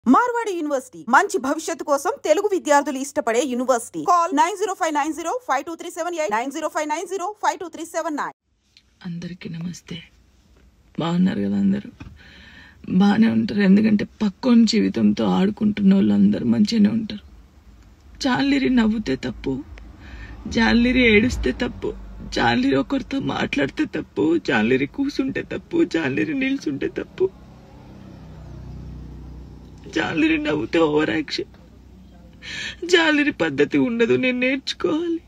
Marwadi university మంచి భవిష్యత్తు కోసం తెలుగు విద్యార్థులు ఇష్టపడే యూనివర్సిటీ. కాల్ 9059052378 9059052379. అందరికీ నమస్తే. బాగున్నారు కదా? అందరూ బాగానే ఉంటారు. ఎందుకంటే పక్కోని జీవితంతో ఆడుకుంటున్న వాళ్ళు అందరూ మంచిగానే ఉంటారు. జాలిరి నవ్వుతే తప్పు, జాలిరి ఏడుస్తే తప్పు, జాలిరి ఒకరితో మాట్లాడితే తప్పు, జాలిరి కూసుంటే తప్పు, జాలిరి నిల్చుంటే తప్పు, జాలిరి నవ్వుతే ఓవర్ యాక్షన్. జాలిరి పద్ధతి ఉండదు, నేను నేర్చుకోవాలి.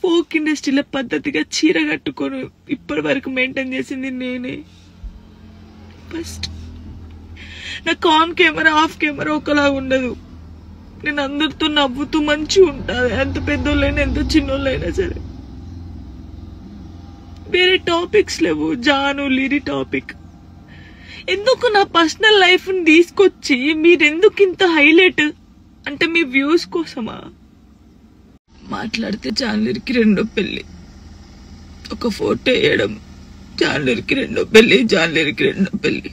ఫోక్ ఇండస్ట్రీలో పద్ధతిగా చీర కట్టుకొని ఇప్పటి వరకు మెయింటైన్ చేసింది నేనే. ఫస్ట్ నాకు ఆన్ కెమెరా ఆఫ్ కెమెరా ఒకలా ఉండదు. నేను అందరితో నవ్వుతూ మంచిగా ఉంటాను, ఎంత పెద్దోళ్ళైనా ఎంత చిన్నోళ్ళైనా సరే. వేరే టాపిక్స్ లేవు, జాను లిరి టాపిక్. ఎందుకు నా పర్సనల్ లైఫ్ ని తీసుకొచ్చి మీరెందుకు ఇంత హైలైట్? అంటే మీ వ్యూస్ కోసమా? మాట్లాడితే జాన్లరికి రెండో పెళ్లి, ఒక ఫోటో వేయడం, జాన్లరికి రెండో పెళ్లి, జాన్లరికి రెండో పెళ్లి.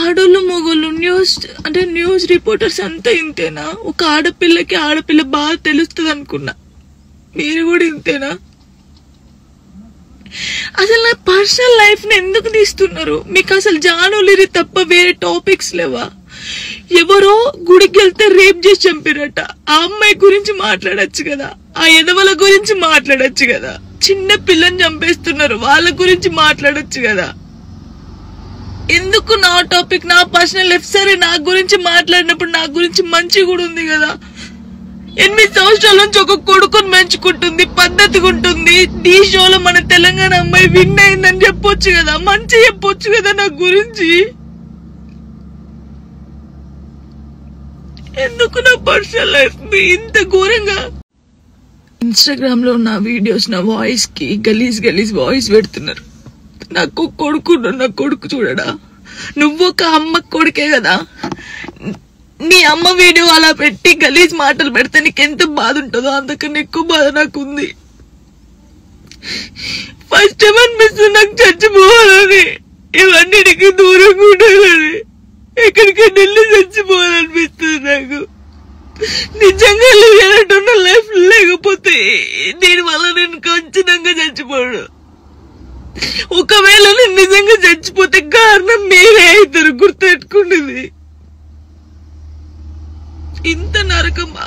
ఆడోళ్ళు మొగోళ్ళు న్యూస్ రిపోర్టర్స్ అంతా ఇంతేనా? ఒక ఆడపిల్లకి ఆడపిల్ల బాగా తెలుస్తుంది అనుకున్నా, మీరు కూడా ఇంతేనా? అసలు నా పర్సనల్ లైఫ్ ని ఎందుకు తీస్తున్నారు? మీకు అసలు జానులిరి తప్ప వేరే టాపిక్స్ లేవా? ఎవరో గుడికి వెళ్తే రేప్ చేసి చంపారట, ఆ అమ్మాయి గురించి మాట్లాడచ్చు కదా, ఆ ఎదవల గురించి మాట్లాడచ్చు కదా. చిన్న పిల్లని చంపేస్తున్నారు, వాళ్ళ గురించి మాట్లాడచ్చు కదా. ఎందుకు నా టాపిక్, నా పర్సనల్ లైఫ్? సరే, నా గురించి మాట్లాడినప్పుడు నా గురించి మంచి కూడా ఉంది కదా. 8 సంవత్సరాల నుంచి ఒక కొడుకుని పెంచుకుంటుంది, పద్ధతిగా ఉంటుంది. ఈ షోలో మన తెలంగాణ అమ్మాయి విన్ అయిందని చెప్పొచ్చు కదా, మంచి చెప్పొచ్చు కదా నా గురించి. ఎందుకు నా పర్సనల్ లైఫ్ ఇంత ఘోరంగా? ఇన్స్టాగ్రామ్ లో నా వీడియోస్, నా వాయిస్ కి గలీజ్ వాయిస్ పెడుతున్నారు. నాకు కొడుకు, నా కొడుకు చూడడా? నువ్వు ఒక అమ్మ కొడుకే కదా. నీ అమ్మ వీడియో అలా పెట్టి గలీజ్ మాటలు పెడితే నీకెంత బాధ ఉంటుందో అంతకన్నా ఎక్కువ బాధ నాకుంది. ఫస్ట్ టైం అనిపిస్తుంది నాకు చచ్చిపోవాలని, ఇవన్నిటికి దూరంగా ఉండాలని, ఎక్కడికైనా వెళ్ళి చచ్చిపోవాలనిపిస్తుంది నాకు. నిజంగా లేనట్టున్న లైఫ్ లేకపోతే దీనివల్ల నేను ఖచ్చితంగా చచ్చిపోను. ఒకవేళ నేను నిజంగా చచ్చిపోతే కారణం మీరే అవుతారు, గుర్తుపెట్టుకునేది. ఇంత నరకమా?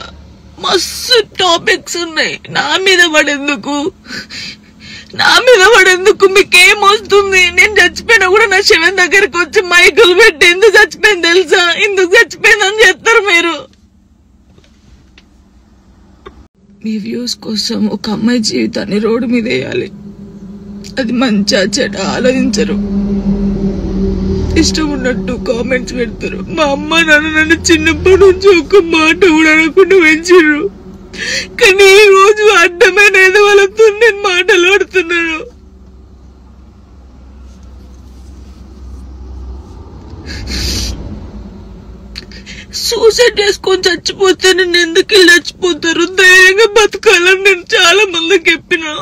మస్తు టాపిక్స్ ఉన్నాయి. నా మీద పడేందుకు మీకేమొస్తుంది? నేను చచ్చిపోయినా కూడా నా శవం దగ్గరకు వచ్చి మైకులు పెట్టి ఎందుకు చచ్చిపోయింది తెలుసా, ఎందుకు చచ్చిపోయిందని చెప్తారు మీరు. మీ వ్యూస్ కోసం ఒక అమ్మాయి జీవితాన్ని రోడ్డు మీద వేయాలి. అది మంచా చెడ ఆలోచించరు, ఇష్టం ఉన్నట్టు కామెంట్స్ పెడతారు. మా అమ్మ నాన్న నన్ను చిన్నప్పటి నుంచి ఒక మాట కూడా అనకుండా పెంచారు, కానీ ఈ రోజు అడ్డమైన వాళ్ళతో నేను మాటలు ఆడుతున్నాను. సూసైడ్ చేసుకొని చచ్చిపోతే నేను ఎందుకు వెళ్ళి చచ్చిపోతారు? ధైర్యంగా బతకాలని నేను చాలా మందికి చెప్పినా,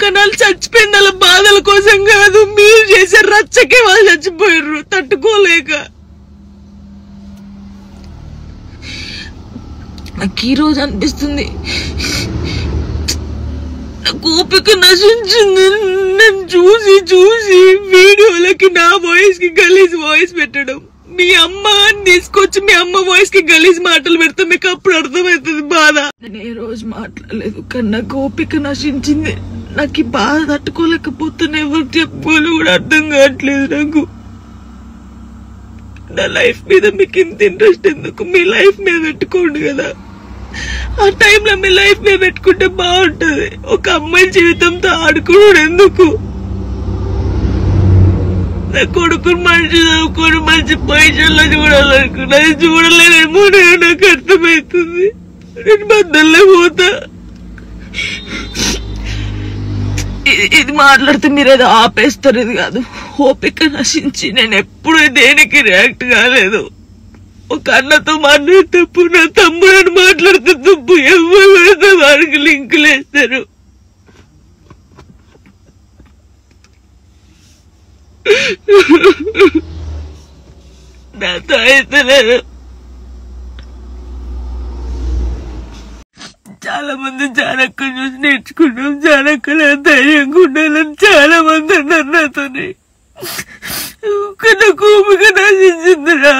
కానీ వాళ్ళు చచ్చిపోయింది వాళ్ళ బాధల కోసం కాదు, మీరు చేసే రచ్చకే వాళ్ళు చచ్చిపోయారు తట్టుకోలేక. నాకు ఈ రోజు అనిపిస్తుంది, నాకు ఓపిక నశించింది. నేను చూసి వీడియోలకి నా వాయిస్ కి గలీజ్ వాయిస్ పెట్టడం, మీ అమ్మ తీసుకొచ్చి మీ అమ్మ వాయిస్ కి గలీజ్ మాటలు పెడితే మీకు అప్పుడు అర్థమవుతుంది బాధ. నేను ఏ రోజు మాట్లాడలేదు, కానీ నాకు ఓపిక నశించింది. నాకు ఈ బాధ తట్టుకోలేకపోతున్నా, ఎవరు చెప్పుకోవాలి కూడా అర్థం కావట్లేదు నాకు. నా లైఫ్ మీద మీకు ఇంత ఇంట్రెస్ట్ ఎందుకు? మీ లైఫ్ మీద పెట్టుకోండి కదా. ఆ టైంలో మీ లైఫ్ మీద పెట్టుకుంటే బాగుంటది. ఒక అమ్మాయి జీవితంతో ఆడుకోవడం ఎందుకు? నా కొడుకుని మంచి చదువుకొని మంచి పొజిషన్లో చూడాలనుకున్నా, చూడలేదేమో నాకు అర్థమవుతుంది. నేను బద్దల్లో పోతా. ఇది మాట్లాడితే మీరేదో ఆపేస్తారు, ఇది కాదు. ఓపిక నశించి నేను ఎప్పుడు దేనికి రియాక్ట్ కాలేదు. ఒక అన్నతో మాట్లాడే తప్పు, నా తమ్ముడు మాట్లాడితే తప్పు, ఎవరు వారికి లింకులు వేస్తారు. నాతో అయితే లేదు. చాలా మంది జానక్క చూసి నేర్చుకున్నాం, జానక్క ధైర్యంగా ఉండాలని చాలా మంది అన్నారు నాతోని. నా కోపిక నశించిందిరా,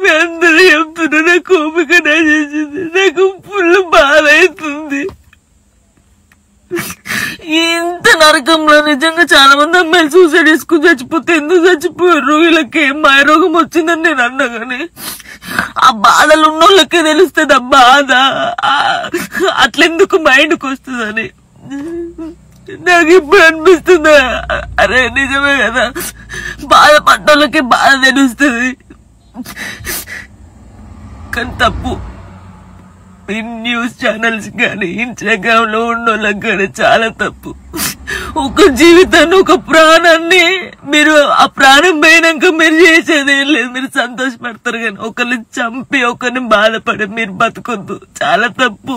మీ అందరూ చెప్తున్నా నా కోపిక నశించింది. నాకు ఫుల్ బాధ అవుతుంది. ఇంత నరకంలో నిజంగా చాలా మంది అమ్మాయిలు సూసైడ్ చేసుకుని చచ్చిపోతే ఎందుకు చచ్చిపోయారు, వీళ్ళకి ఏం మాయరోగం వచ్చిందని నేను అన్నా. కానీ ఆ బాధలు ఉన్నోళ్ళకే తెలుస్తుంది ఆ బాధ, అట్లెందుకు మైండ్కి వస్తుందని నాకు ఇప్పుడు అనిపిస్తుందా. అరే నిజమే కదా, బాధపడ్డోళ్ళకే బాధ తెలుస్తుంది. కానీ తప్పు న్యూస్ ఛానల్స్ కానీ ఇన్స్టాగ్రామ్ లో ఉన్నోళ్ళకి కానీ చాలా తప్పు. ఒక జీవితాన్ని, ఒక ప్రాణాన్ని మీరు ఆ ప్రాణం పోయినాక మీరు చేసేది ఏం లేదు, మీరు సంతోషపడతారు. కానీ ఒకరిని చంపి ఒకరిని బాధపడి మీరు బతకొద్దు, చాలా తప్పు.